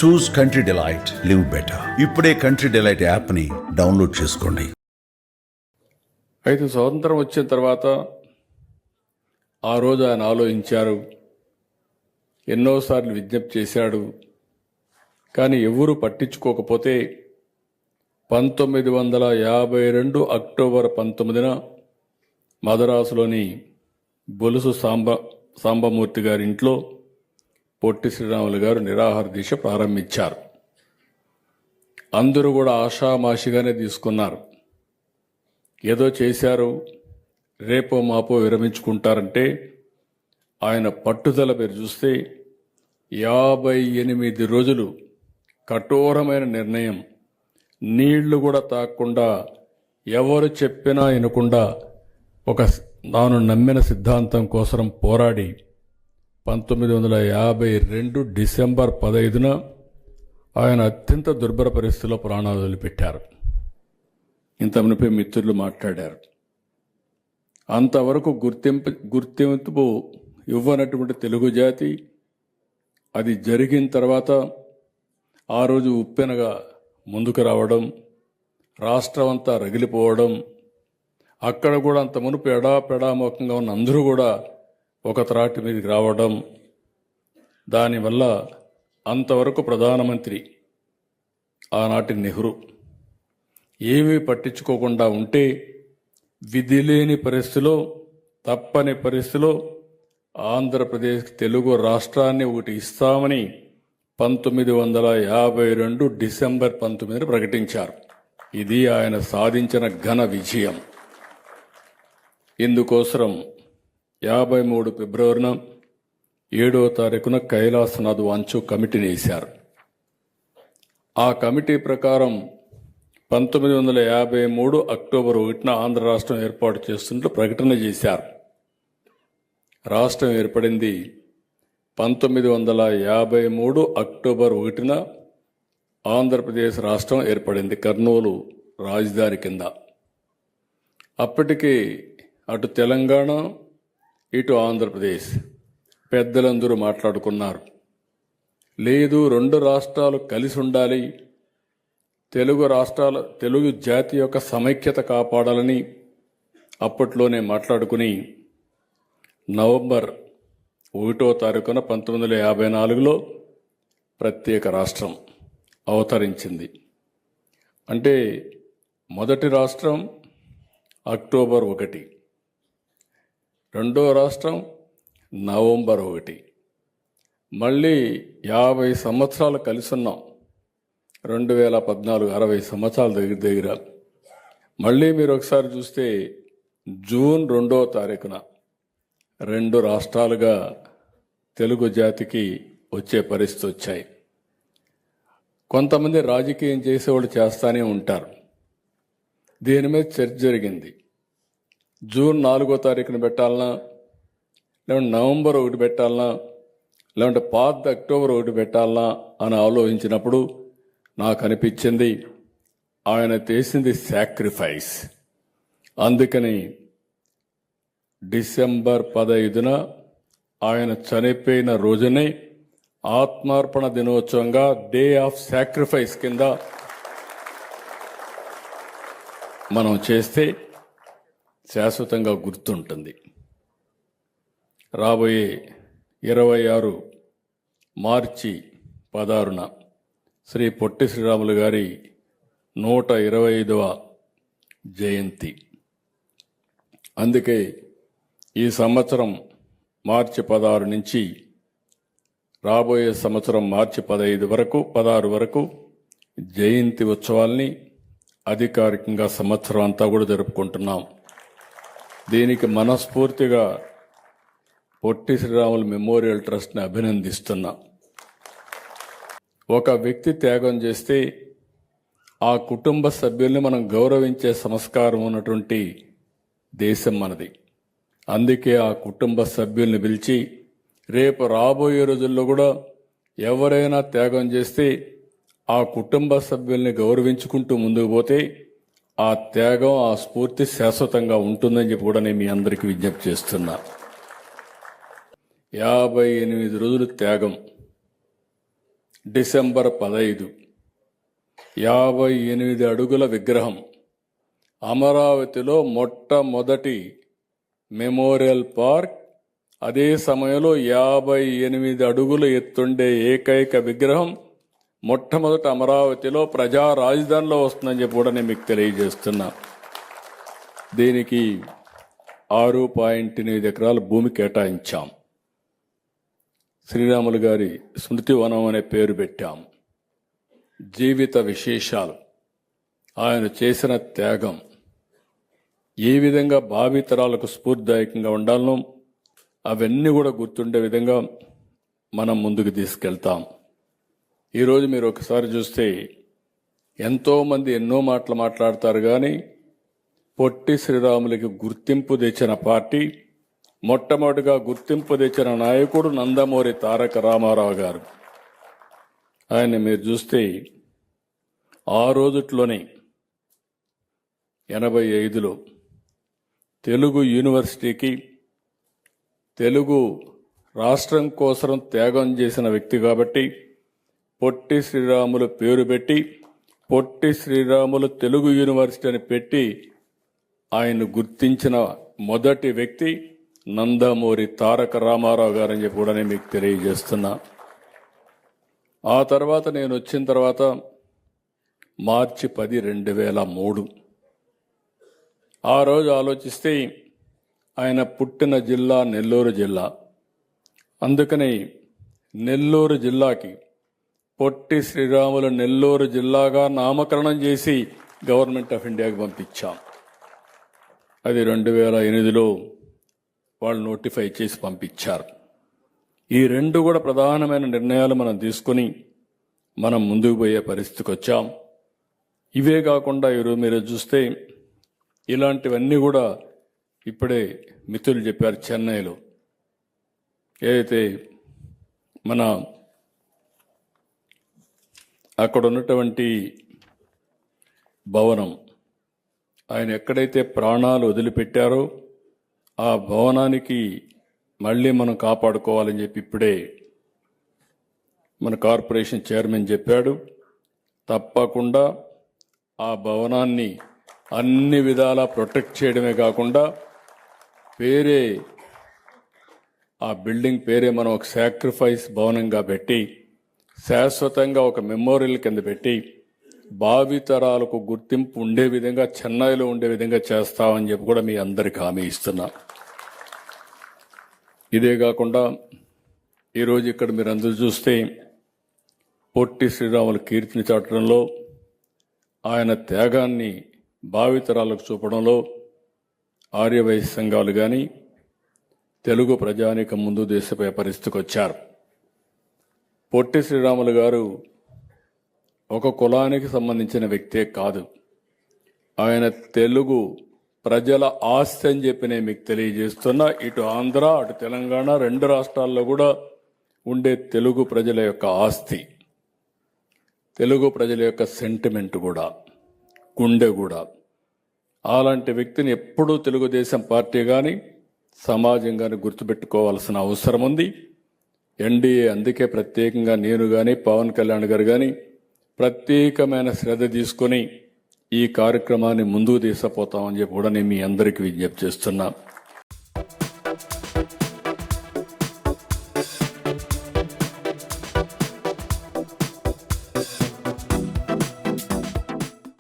చూస్ country delight, live better. ఇప్పుడే country delight యాప్ని download చేసుకోండి. అయితే స్వతంత్రం వచ్చిన తర్వాత ఆ రోజు ఆయన ఆలోచించారు, ఎన్నోసార్లు విజ్ఞప్తి చేశాడు. కానీ ఎవరూ పట్టించుకోకపోతే 1952 అక్టోబర్ 19న మదరాసులోని బొలుసు సాంబమూర్తి గారి ఇంట్లో పొట్టి శ్రీరాములు గారు నిరాహార దీక్ష ప్రారంభించారు. అందరూ కూడా ఆషామాషిగానే తీసుకున్నారు. ఏదో చేశారు, రేపో మాపో విరమించుకుంటారంటే ఆయన పట్టుదల పేరు చూస్తే 58 రోజులు కఠోరమైన నిర్ణయం, నీళ్లు కూడా తాగకుండా, ఎవరు చెప్పినా వినకుండా తాను నమ్మిన సిద్ధాంతం కోసం పోరాడి 1952 డిసెంబర్ 15న ఆయన అత్యంత దుర్భర పరిస్థితుల్లో ప్రాణాలు వదిలిపెట్టారు. ఇంత మునిపే మిత్రులు మాట్లాడారు. అంతవరకు గుర్తింపు ఇవ్వనటువంటి తెలుగు జాతి అది జరిగిన తర్వాత ఆ రోజు ఉప్పెనగా ముందుకు రావడం, రాష్ట్రం అంతా రగిలిపోవడం, అక్కడ కూడా అంత మునుపు ఎడాపెడామోకంగా ఉన్న అందరూ కూడా ఒక త్రాటి మీదకి రావడం, దానివల్ల అంతవరకు ప్రధానమంత్రి ఆనాటి నెహ్రూ ఏమీ పట్టించుకోకుండా ఉంటే విధి లేని పరిస్థితిలో, తప్పని పరిస్థితిలో ఆంధ్రప్రదేశ్ తెలుగు రాష్ట్రాన్ని ఒకటి ఇస్తామని 1952 డిసెంబర్ 19 ప్రకటించారు. ఇది ఆయన సాధించిన ఘన విజయం. ఇందుకోసం 53 ఫిబ్రవరిన 7వ తారీఖున కైలాసనాథ్ వాంచు కమిటీని వేశారు. ఆ కమిటీ ప్రకారం 1953 అక్టోబర్ 1న ఆంధ్ర రాష్ట్రం ఏర్పాటు చేస్తున్నట్లు ప్రకటన చేశారు. రాష్ట్రం ఏర్పడింది 1953 అక్టోబర్ 1న ఆంధ్రప్రదేశ్ రాష్ట్రం ఏర్పడింది, కర్నూలు రాజధాని కింద. అప్పటికి అటు తెలంగాణ, ఇటు ఆంధ్రప్రదేశ్ పెద్దలందరూ మాట్లాడుకున్నారు. లేదు, 2 రాష్ట్రాలు కలిసి ఉండాలి, తెలుగు జాతి యొక్క సమైక్యత కాపాడాలని అప్పట్లోనే మాట్లాడుకుని నవంబర్ 1వ తారీఖున 1954లో ప్రత్యేక రాష్ట్రం అవతరించింది. అంటే మొదటి రాష్ట్రం అక్టోబర్ 1, రెండో రాష్ట్రం నవంబర్ 1. మళ్ళీ 50 సంవత్సరాలు కలిసి ఉన్నాం. 2014 60 సంవత్సరాల దగ్గర. మళ్ళీ మీరు ఒకసారి చూస్తే జూన్ 2వ తారీఖున 2 రాష్ట్రాలుగా తెలుగు జాతికి వచ్చే పరిస్థితి వచ్చాయి. కొంతమంది రాజకీయం చేసేవాళ్ళు చేస్తానే ఉంటారు. దీని మీద చర్చ జరిగింది. జూన్ 4వ తారీఖున పెట్టాలనా, లేదంటే నవంబర్ 1 పెట్టాలనా, లేదంటే అక్టోబర్ 1 పెట్టాలనా అని ఆలోచించినప్పుడు నాకు అనిపించింది ఆయన చేసింది సాక్రిఫైస్. అందుకని డిసెంబర్ 15న ఆయన చనిపోయిన రోజునే ఆత్మార్పణ దినోత్సవంగా, డే ఆఫ్ సాక్రిఫైస్ కింద మనం చేస్తే శాశ్వతంగా గుర్తుంటుంది. రాబోయే 26 మార్చి 16న శ్రీ పొట్టి శ్రీరాములు గారి 125వ జయంతి. అందుకే ఈ సంవత్సరం మార్చి 16 నుంచి రాబోయే సంవత్సరం మార్చి 16 వరకు జయంతి ఉత్సవాల్ని అధికారికంగా సంవత్సరం అంతా కూడా జరుపుకుంటున్నాం. దీనికి మనస్ఫూర్తిగా పొట్టి శ్రీరాములు మెమోరియల్ ట్రస్ట్ని అభినందిస్తున్నా. ఒక వ్యక్తి త్యాగం చేస్తే ఆ కుటుంబ సభ్యుల్ని మనం గౌరవించే సంస్కారం ఉన్నటువంటి దేశం మనది. అందుకే ఆ కుటుంబ సభ్యుల్ని పిలిచి రేపు రాబోయే రోజుల్లో కూడా ఎవరైనా త్యాగం చేస్తే ఆ కుటుంబ సభ్యుల్ని గౌరవించుకుంటూ ముందుకు పోతే ఆ త్యాగం, ఆ స్ఫూర్తి శాశ్వతంగా ఉంటుందని చెప్పి కూడా నేను మీ అందరికీ విజ్ఞప్తి చేస్తున్నా. 58 రోజులు త్యాగం. డిసెంబర్ 15 58 అడుగుల విగ్రహం అమరావతిలో మొట్టమొదటి మెమోరియల్ పార్క్, అదే సమయంలో 58 అడుగులు ఎత్తుండే ఏకైక విగ్రహం మొట్టమొదట అమరావతిలో ప్రజా రాజధానిలో వస్తుందని చెప్పి కూడా నేను మీకు తెలియజేస్తున్నా. దీనికి 6.8 ఎకరాల భూమి కేటాయించాం. శ్రీరాములు గారి స్మృతి వనం అనే పేరు పెట్టాం. జీవిత విశేషాలు, ఆయన చేసిన త్యాగం ఏ విధంగా భావితరాలకు స్ఫూర్తిదాయకంగా ఉండాలనో అవన్నీ కూడా గుర్తుండే విధంగా మనం ముందుకు తీసుకెళ్తాం. ఈరోజు మీరు ఒకసారి చూస్తే ఎంతోమంది ఎన్నో మాటలు మాట్లాడతారు, కానీ పొట్టి శ్రీరాములకి గుర్తింపు తెచ్చిన పార్టీ, మొట్టమొదటిగా గుర్తింపు తెచ్చిన నాయకుడు నందమూరి తారక రామారావు గారు. ఆయన మీరు చూస్తే ఆ రోజుట్లోనే 85లో తెలుగు యూనివర్సిటీకి తెలుగు రాష్ట్రం కోసం త్యాగం చేసిన వ్యక్తి కాబట్టి పొట్టి శ్రీరాములు పేరు పెట్టి పొట్టి శ్రీరాములు తెలుగు యూనివర్సిటీ అని పెట్టి ఆయన గుర్తించిన మొదటి వ్యక్తి నందమూరి తారక రామారావు గారని చెప్పి కూడా నేను మీకు తెలియజేస్తున్నా. ఆ తర్వాత నేను వచ్చిన తర్వాత మార్చి 10, 2003 ఆ రోజు ఆలోచిస్తే ఆయన పుట్టిన జిల్లా నెల్లూరు జిల్లా. అందుకని నెల్లూరు జిల్లాకి పొట్టి శ్రీరాములు నెల్లూరు జిల్లాగా నామకరణం చేసి గవర్నమెంట్ ఆఫ్ ఇండియాకి పంపించాం. అది 2008లో వాళ్ళు నోటిఫై చేసి పంపించారు. ఈ రెండు కూడా ప్రధానమైన నిర్ణయాలు మనం తీసుకుని మనం ముందుకు పోయే పరిస్థితికి వచ్చాం. ఇవే కాకుండా ఈరోజు మీరు చూస్తే ఇలాంటివన్నీ కూడా ఇప్పుడే మిత్రులు చెప్పారు. చెన్నైలో ఏదైతే మన అక్కడ ఉన్నటువంటి భవనం, ఆయన ఎక్కడైతే ప్రాణాలు వదిలిపెట్టారో ఆ భవనానికి మళ్ళీ మనం కాపాడుకోవాలని చెప్పి ఇప్పుడే మన కార్పొరేషన్ చైర్మన్ చెప్పాడు. తప్పకుండా ఆ భవనాన్ని అన్ని విధాలా ప్రొటెక్ట్ చేయడమే కాకుండా పేరే ఆ బిల్డింగ్ పేరే మనం ఒక సాక్రిఫైస్ భవనంగా పెట్టి శాశ్వతంగా ఒక మెమోరియల్ కింద పెట్టి భావితరాలకు గుర్తింపు ఉండే విధంగా చెన్నైలో ఉండే విధంగా చేస్తామని చెప్పి కూడా మీ అందరికి హామీ ఇస్తున్నా. ఇదే కాకుండా ఈరోజు ఇక్కడ మీరు అందరూ చూస్తే పొట్టి శ్రీరాములు కీర్తిని చాటడంలో, ఆయన త్యాగాన్ని భావితరాలకు చూపడంలో ఆర్యవైశ్య సంఘాలు కానీ తెలుగు ప్రజానీకం ముందు దేశపై పరిస్థితికి వచ్చారు. పొట్టి శ్రీరాములు గారు ఒక కులానికి సంబంధించిన వ్యక్తే కాదు, ఆయన తెలుగు ప్రజల ఆస్తి అని చెప్పి నేను మీకు తెలియజేస్తున్నా. ఇటు ఆంధ్ర అటు తెలంగాణ రెండు రాష్ట్రాల్లో కూడా ఉండే తెలుగు ప్రజల యొక్క ఆస్తి, తెలుగు ప్రజల యొక్క సెంటిమెంట్ కూడా, గుండె కూడా. అలాంటి వ్యక్తిని ఎప్పుడూ తెలుగుదేశం పార్టీ కానీ సమాజం కానీ గుర్తుపెట్టుకోవాల్సిన అవసరం ఉంది. ఎన్డీఏ అందుకే ప్రత్యేకంగా నేను కానీ పవన్ కళ్యాణ్ గారు కానీ ప్రత్యేకమైన శ్రద్ధ తీసుకొని ఈ కార్యక్రమాన్ని ముందుకు తీసుకుపోతామని చెప్పి కూడా నేను మీ అందరికీ విజ్ఞప్తి చేస్తున్నా.